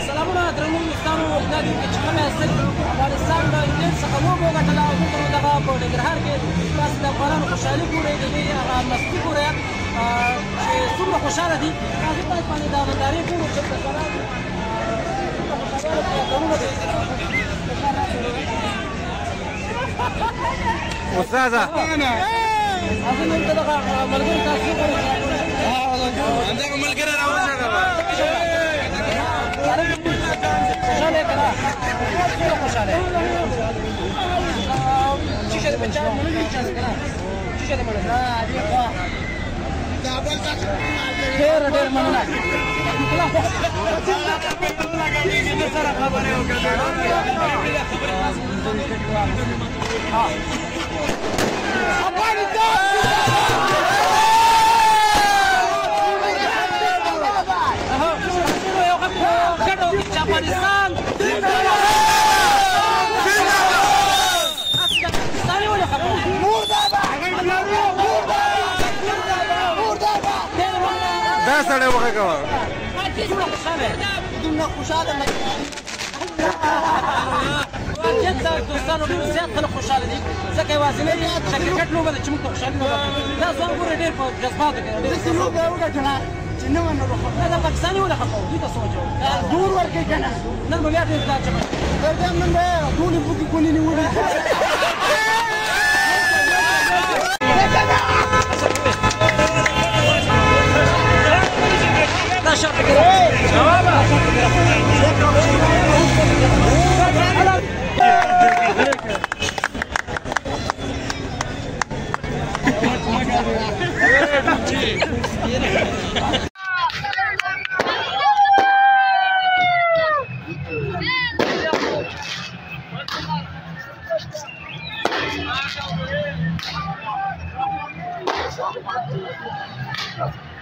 سلامونه درنو دوستانو، دا دی چې کوم اصل افغانستان د انګلیس څخه لوبه وګټله او دلته نو دغه په ننګرهار کې تاسو د افغانانو خوشحالي ګورئ، د دوی هغه مستي ګورئ چې څومره خوشحاله دي. تاسو باید باندې دا نندارې ګورو چې استاذه اصل نن دغه ملګري تاسو همدغه ملګري راوځه خوشحاله کړه خوشحاله چې څه په چا مونږ چې کړه چې څه مونږ دی خو دا بل تاسو ډېر مننه سره خبرې وکړه افغانستان دا سړی وغږوه دومره خوشحاله دوستانو ډېر زیات خلک خوشحاله دي ځکه یوازینۍ د کرکټ لوبه ده چې موږ ته خوشحالي راوړي. دا ځوان ګوره ډېر په جذباتو کې داسې لوبه یې وګټله چې نه وه دا پاکستاني ولخه کوو دوی ته څه وجه دور ورکوي که نه نن به بیا ډېر دا چمه نن به ټولې بوکې کونې نیولې دا شرط Thank you.